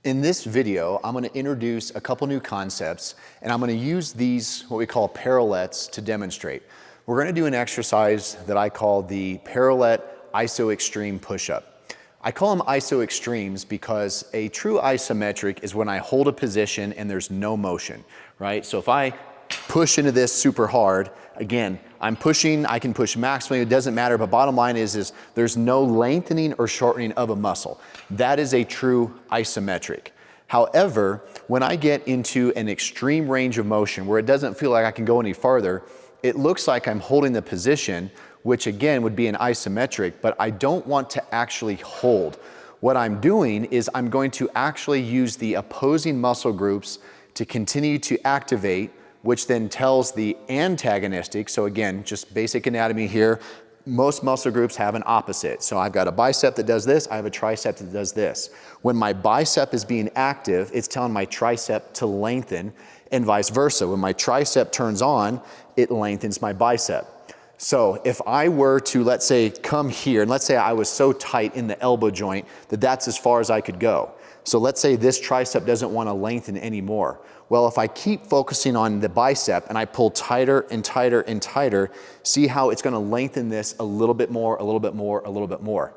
In this video, I'm going to introduce a couple new concepts, and I'm going to use these, what we call parallettes, to demonstrate. We're going to do an exercise that I call the parallette iso extreme push-up. I call them iso extremes because a true isometric is when I hold a position and there's no motion, right? So if I push into this super hard, again, I'm pushing, I can push maximally, it doesn't matter, but bottom line is there's no lengthening or shortening of a muscle. That is a true isometric. However, when I get into an extreme range of motion where it doesn't feel like I can go any farther, it looks like I'm holding the position, which again would be an isometric, but I don't want to actually hold. What I'm doing is I'm going to actually use the opposing muscle groups to continue to activate, which then tells the antagonistic, so again, just basic anatomy here, most muscle groups have an opposite. So I've got a bicep that does this, I have a tricep that does this. When my bicep is being active, it's telling my tricep to lengthen, and vice versa. When my tricep turns on, it lengthens my bicep. So if I were to, let's say, come here, and let's say I was so tight in the elbow joint that that's as far as I could go. So let's say this tricep doesn't want to lengthen anymore. Well, if I keep focusing on the bicep and I pull tighter and tighter and tighter, see how it's going to lengthen this a little bit more, a little bit more, a little bit more.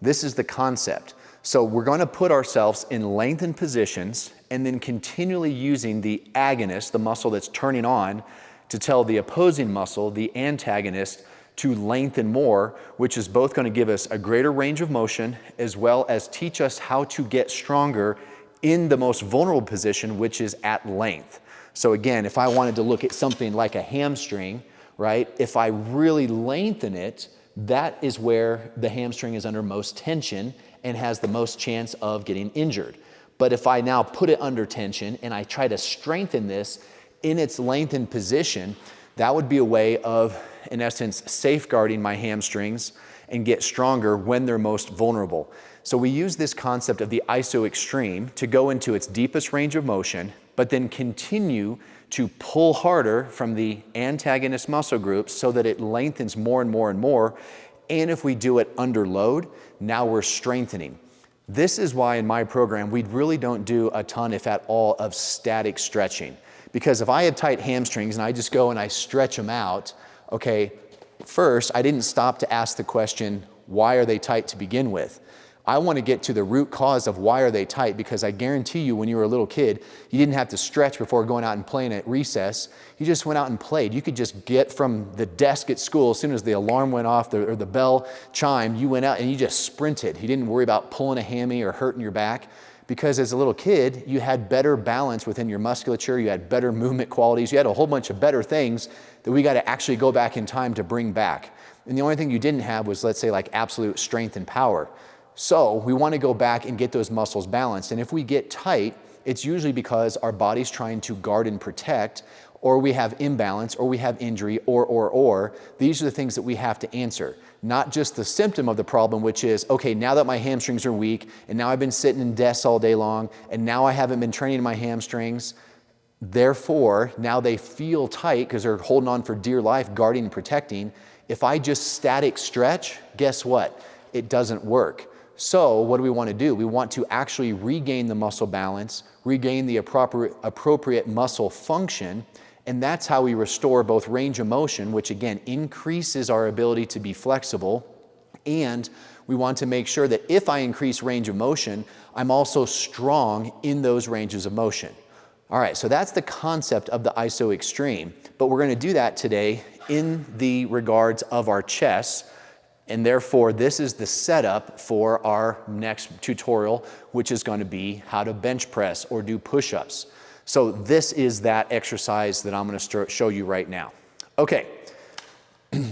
This is the concept. So we're going to put ourselves in lengthened positions and then continually using the agonist, the muscle that's turning on, to tell the opposing muscle, the antagonist, to lengthen more, which is both going to give us a greater range of motion as well as teach us how to get stronger in the most vulnerable position, which is at length. So again, if I wanted to look at something like a hamstring, right? If I really lengthen it, that is where the hamstring is under most tension and has the most chance of getting injured. But if I now put it under tension and I try to strengthen this in its lengthened position, that would be a way of, in essence, safeguarding my hamstrings and get stronger when they're most vulnerable. So we use this concept of the iso extreme to go into its deepest range of motion, but then continue to pull harder from the antagonist muscle groups so that it lengthens more and more and more. And if we do it under load, now we're strengthening. This is why in my program, we really don't do a ton, if at all, of static stretching. Because if I have tight hamstrings and I just go and I stretch them out, okay, first, I didn't stop to ask the question, why are they tight to begin with? I want to get to the root cause of why are they tight, because I guarantee you when you were a little kid, you didn't have to stretch before going out and playing at recess. You just went out and played. You could just get from the desk at school, as soon as the alarm went off or the bell chimed, you went out and you just sprinted. You didn't worry about pulling a hammy or hurting your back, because as a little kid, you had better balance within your musculature, you had better movement qualities, you had a whole bunch of better things that we got to actually go back in time to bring back. And the only thing you didn't have was, let's say, like absolute strength and power. So we want to go back and get those muscles balanced. And if we get tight, it's usually because our body's trying to guard and protect, or we have imbalance, or we have injury, or. These are the things that we have to answer. Not just the symptom of the problem, which is, okay, now that my hamstrings are weak, and now I've been sitting in desks all day long, and now I haven't been training my hamstrings, therefore, now they feel tight because they're holding on for dear life, guarding and protecting. If I just static stretch, guess what? It doesn't work. So what do we want to do? We want to actually regain the muscle balance, regain the appropriate muscle function, and that's how we restore both range of motion, which again increases our ability to be flexible. And we want to make sure that if I increase range of motion, I'm also strong in those ranges of motion. All right, so that's the concept of the iso extreme, but we're going to do that today in the regards of our chest. And therefore, this is the setup for our next tutorial, which is going to be how to bench press or do push-ups. So this is that exercise that I'm going to show you right now. Okay. All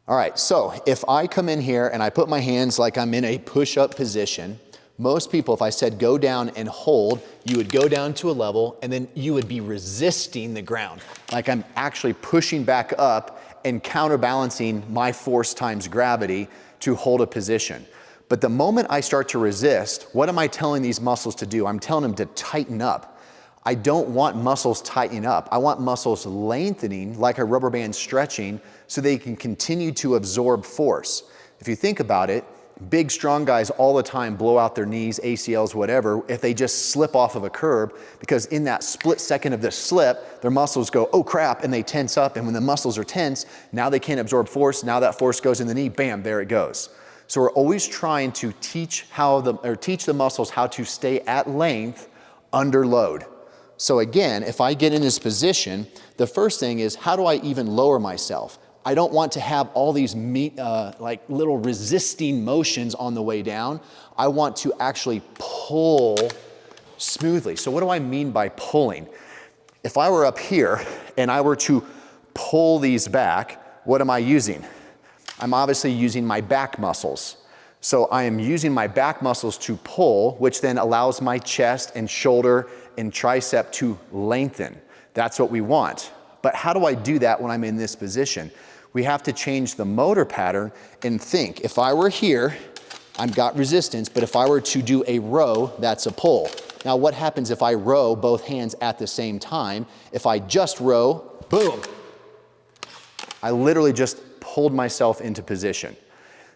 right, so if I come in here and I put my hands like I'm in a push-up position, most people, if I said go down and hold, you would go down to a level and then you would be resisting the ground. Like I'm actually pushing back up and counterbalancing my force times gravity to hold a position. But the moment I start to resist, what am I telling these muscles to do? I'm telling them to tighten up. I don't want muscles tightening up. I want muscles lengthening like a rubber band stretching so they can continue to absorb force. If you think about it, Big, strong guys all the time blow out their knees, ACLs, whatever, if they just slip off of a curb, because in that split second of the slip, their muscles go, oh crap, and they tense up. And when the muscles are tense, now they can't absorb force. Now that force goes in the knee, bam, there it goes. So we're always trying to teach the muscles how to stay at length under load. So again, if I get in this position, the first thing is, how do I even lower myself? I don't want to have all these like little resisting motions on the way down. I want to actually pull smoothly. So what do I mean by pulling? If I were up here and I were to pull these back, what am I using? I'm obviously using my back muscles. So I am using my back muscles to pull, which then allows my chest and shoulder and tricep to lengthen. That's what we want. But how do I do that when I'm in this position? We have to change the motor pattern and think. If I were here, I've got resistance, but if I were to do a row, that's a pull. Now what happens if I row both hands at the same time? If I just row, boom, I literally just pulled myself into position.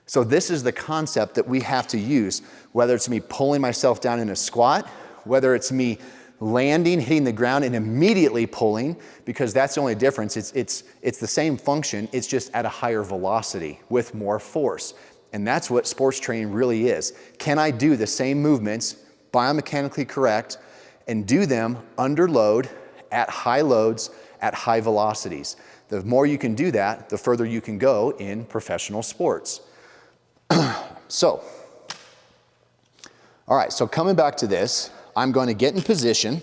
So this is the concept that we have to use, whether it's me pulling myself down in a squat, whether it's me landing, hitting the ground, and immediately pulling, because that's the only difference. It's the same function, it's just at a higher velocity with more force. And that's what sports training really is. Can I do the same movements, biomechanically correct, and do them under load, at high loads, at high velocities? The more you can do that, the further you can go in professional sports. So, all right, so coming back to this, I'm going to get in position.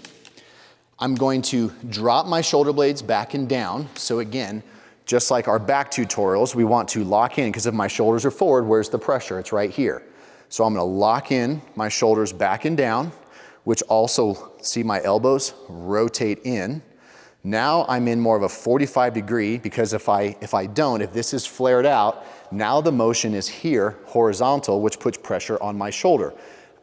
I'm going to drop my shoulder blades back and down. So again, just like our back tutorials, we want to lock in, because if my shoulders are forward, where's the pressure? It's right here. So I'm going to lock in my shoulders back and down, which also, see my elbows rotate in. Now I'm in more of a 45 degree, because if this is flared out, now the motion is here, horizontal, which puts pressure on my shoulder.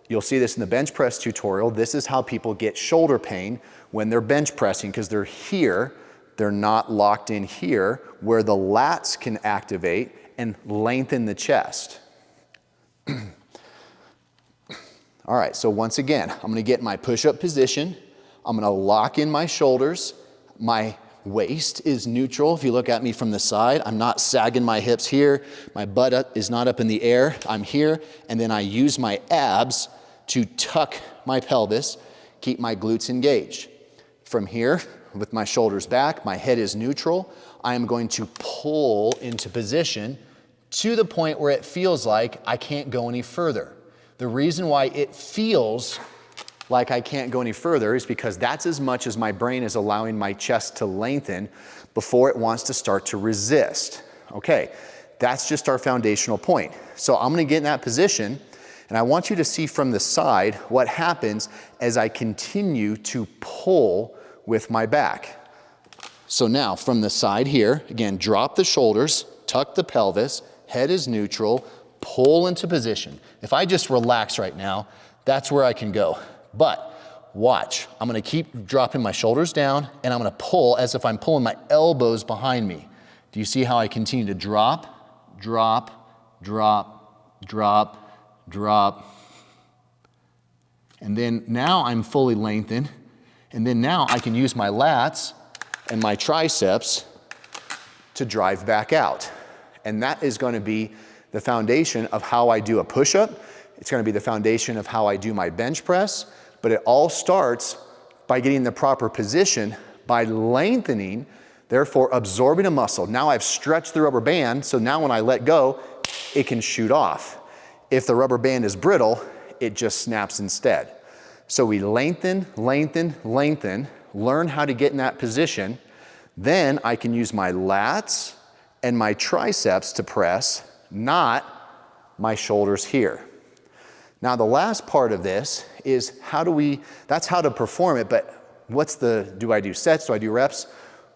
You'll see this in the bench press tutorial. This is how people get shoulder pain when they're bench pressing, because they're here, they're not locked in here, where the lats can activate and lengthen the chest. All right, so once again, I'm gonna get in my push-up position. I'm gonna lock in my shoulders. My waist is neutral. If you look at me from the side, I'm not sagging my hips here. My butt is not up in the air. I'm here, and then I use my abs to tuck my pelvis, keep my glutes engaged. From here, with my shoulders back, my head is neutral. I am going to pull into position to the point where it feels like I can't go any further. The reason why it feels like I can't go any further is because that's as much as my brain is allowing my chest to lengthen before it wants to start to resist. Okay, that's just our foundational point. So I'm gonna get in that position, and I want you to see from the side what happens as I continue to pull with my back. So now from the side here, again, drop the shoulders, tuck the pelvis, head is neutral, pull into position. If I just relax right now, that's where I can go. But watch, I'm gonna keep dropping my shoulders down, and I'm gonna pull as if I'm pulling my elbows behind me. Do you see how I continue to drop, drop, drop, drop, drop? And then now I'm fully lengthened, and then now I can use my lats and my triceps to drive back out. And that is gonna be the foundation of how I do a push-up. It's gonna be the foundation of how I do my bench press, but it all starts by getting the proper position, by lengthening, therefore absorbing a muscle. Now I've stretched the rubber band, so now when I let go, it can shoot off. If the rubber band is brittle, it just snaps instead. So we lengthen, lengthen, lengthen, learn how to get in that position. Then I can use my lats and my triceps to press, not my shoulders here. Now the last part of this is that's how to perform it, but do I do sets, do I do reps?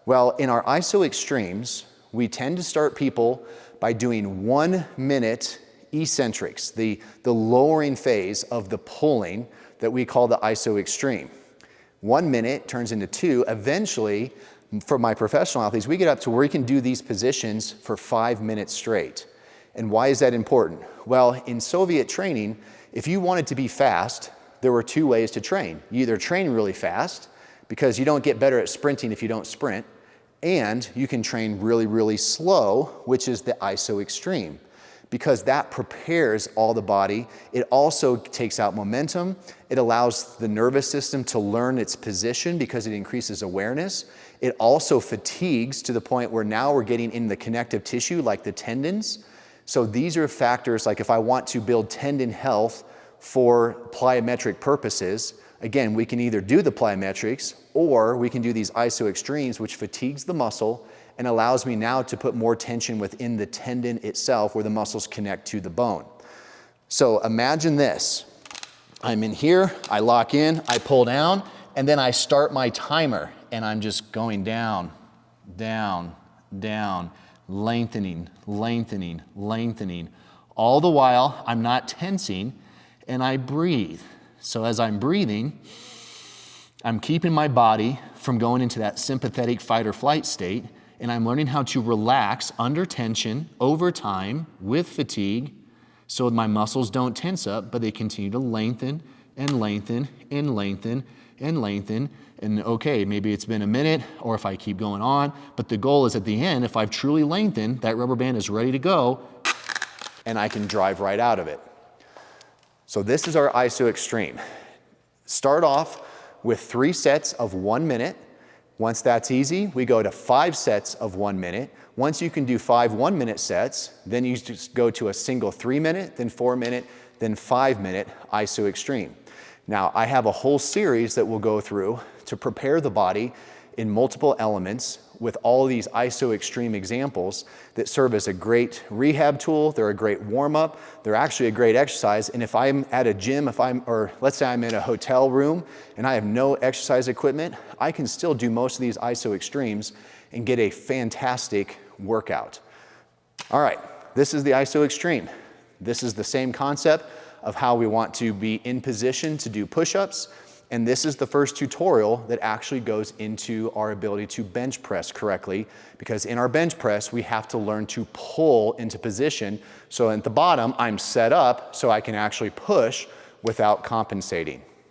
Well, in our ISO extremes, we tend to start people by doing 1 minute eccentrics, the lowering phase of the pulling that we call the ISO extreme. 1 minute turns into 2. Eventually, for my professional athletes, we get up to where we can do these positions for 5 minutes straight. And why is that important? Well, in Soviet training, if you wanted to be fast, there were two ways to train. You either train really fast, because you don't get better at sprinting if you don't sprint, and you can train really, really slow, which is the iso extreme, because that prepares all the body. It also takes out momentum. It allows the nervous system to learn its position because it increases awareness. It also fatigues to the point where now we're getting in the connective tissue like the tendons. So these are factors like if I want to build tendon health for plyometric purposes, again, we can either do the plyometrics or we can do these iso extremes, which fatigues the muscle and allows me now to put more tension within the tendon itself where the muscles connect to the bone. So imagine this. I'm in here, I lock in, I pull down, and then I start my timer and I'm just going down, down, down, lengthening, lengthening, lengthening. All the while, I'm not tensing and I breathe. So as I'm breathing, I'm keeping my body from going into that sympathetic fight or flight state, and I'm learning how to relax under tension over time with fatigue so my muscles don't tense up, but they continue to lengthen and lengthen and lengthen and lengthen. And okay, maybe it's been a minute or if I keep going on, but the goal is at the end, if I've truly lengthened, that rubber band is ready to go and I can drive right out of it. So this is our iso extreme. Start off with 3 sets of 1 minute. Once that's easy, we go to 5 sets of 1 minute. Once you can do 5 1-minute sets, then you just go to a single 3-minute, then 4-minute, then 5-minute iso extreme. Now, I have a whole series that we'll go through to prepare the body in multiple elements with all of these iso extreme examples that serve as a great rehab tool. They're a great warm-up. They're actually a great exercise. And if I'm at a gym, or let's say I'm in a hotel room and I have no exercise equipment, I can still do most of these iso extremes and get a fantastic workout. All right, this is the iso extreme. This is the same concept of how we want to be in position to do push-ups. And this is the first tutorial that actually goes into our ability to bench press correctly, because in our bench press, we have to learn to pull into position. So at the bottom, I'm set up so I can actually push without compensating.